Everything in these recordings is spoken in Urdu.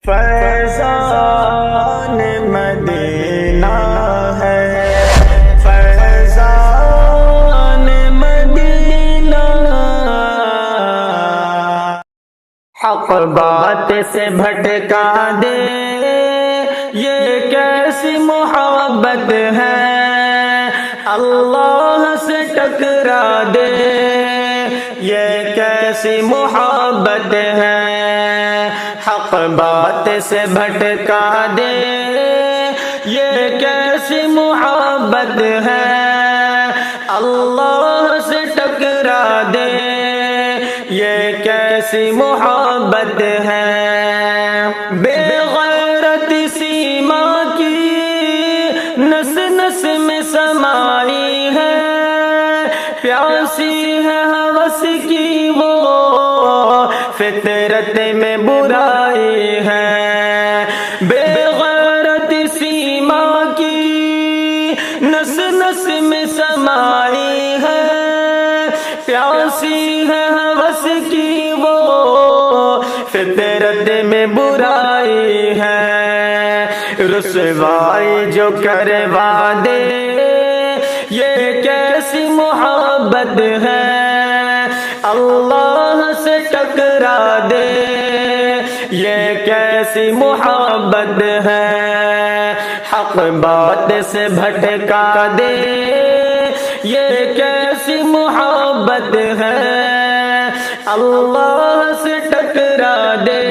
فیضان مدینہ ہے، فیضان مدینہ، حق بات سے بھٹکا دے یہ کیسی محبت ہے، اللہ سے ٹکرا دے یہ کیسی محبت ہے، حق بات سے بھٹکا دے یہ کیسی محبت ہے، اللہ سے ٹکرا دے یہ کیسی محبت ہے، بے غیرت سیما کی نس نس میں سمائی ہے، پیاسی ہے ہوس کی وہ فطرت میں برائی ہے، بے غیرت سیما کی نس نس میں سمائی ہے، پیاسی ہے ہوس کی وہ فطرت میں برائی ہے، رسوائی جو کروا دے یہ کیسی محبت ہے، اللہ سے ٹکرا دے یہ کیسی محبت ہے، حق بات سے بھٹکا دے یہ کیسی محبت ہے، اللہ سے ٹکرا دے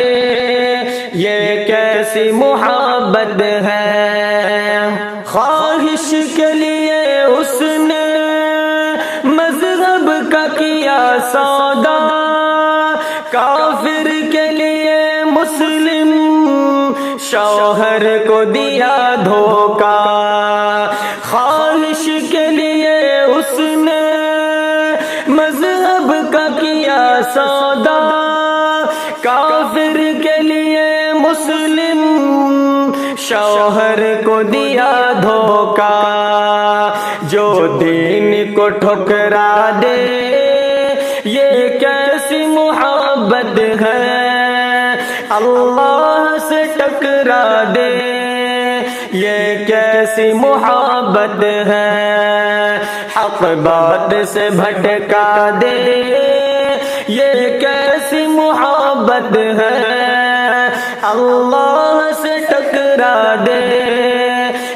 یہ کیسی محبت ہے، خواہش کے لیے اس نے مذہب کا کیا سودا، کافر کے لیے مسلم شوہر کو دیا دھوکا، خواہش کے لیے اس نے مذہب کا کیا سودا، کافر کے لیے مسلم شوہر کو دیا دھوکا، جو دین کو ٹھکرا دے یہ کیسی محبت ہے، اللہ سے ٹکرا دے یہ کیسی محبت ہے، حق بات سے بھٹکا دے یہ کیسی محبت ہے، اللہ سے ٹکرا دے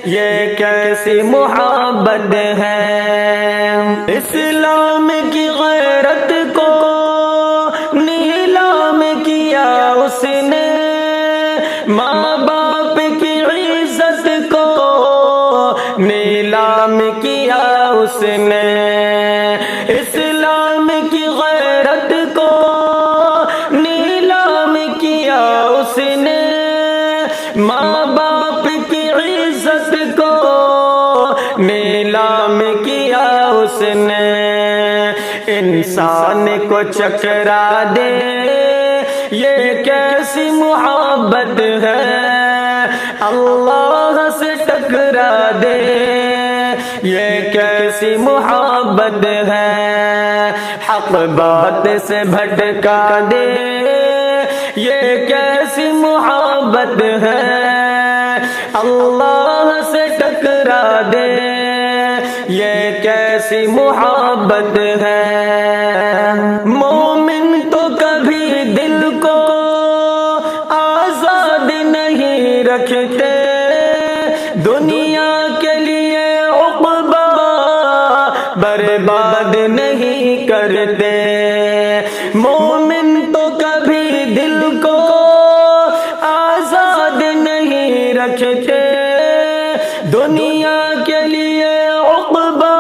یہ کیسی محبت ہے، اسلام کی غیرت کو نیلام کیا اس نے، ماں باپ کی عزت کو نیلام کیا اس نے، اسلام کی غیرت کو نیلام کیا اس نے، ماں باپ کی عزت کو نیلام کیا اس نے، انسان کو چکرا دے یہ کیسی محبت ہے، اللہ سے ٹکرا دے یہ کیسی محبت ہے، حق بات سے بھٹکا دے یہ کیسی محبت ہے، اللہ سے ٹکرا دے یہ کیسی محبت ہے، مومن تو کبھی دل کو آزاد نہیں رکھتے، دنیا کے لیے عقبہ برباد نہیں کرتے، مومن تو کبھی دل کو آزاد نہیں رکھتے، دنیا کے لیے عقبہ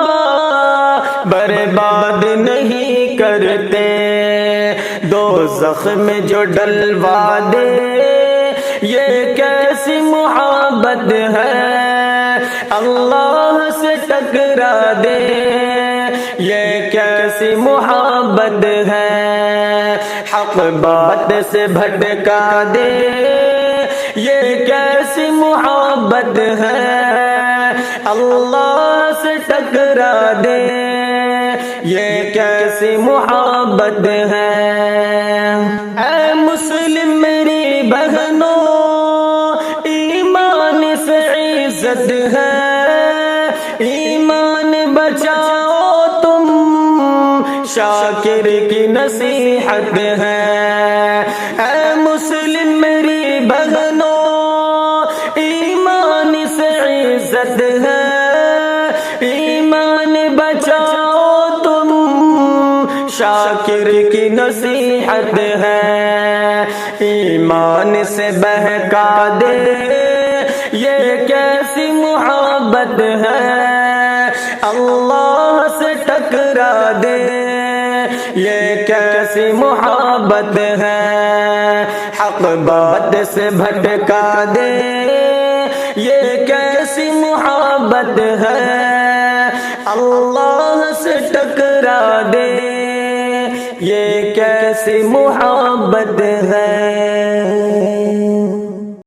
برباد نہیں کرتے، دوزخ میں جو ڈلوا دے یہ کیسی محبت ہے، اللہ سے ٹکرا دے یہ کیسی محبت ہے، حق بات سے بھٹکا دے یہ کیسی محبت ہے، اللہ سے ٹکرا دے یہ کیسی محبت ہے، اے مسلم میری بہنوں عزت ہے، ایمان بچاؤ تم، شاکر کی نصیحت ہے۔ اے مسلم میری بہنوں، ایمان سے عزت ہے، ایمان بچاؤ تم، شاکر کی نصیحت ہے۔ ایمان سے بہکا دے یہ کیسی محبت ہے، اللہ سے ٹکرا دے یہ کیسی محبت ہے، حق بات سے بھٹکا دے یہ کیسی محبت ہے، اللہ سے ٹکرا دے یہ کیسی محبت ہے۔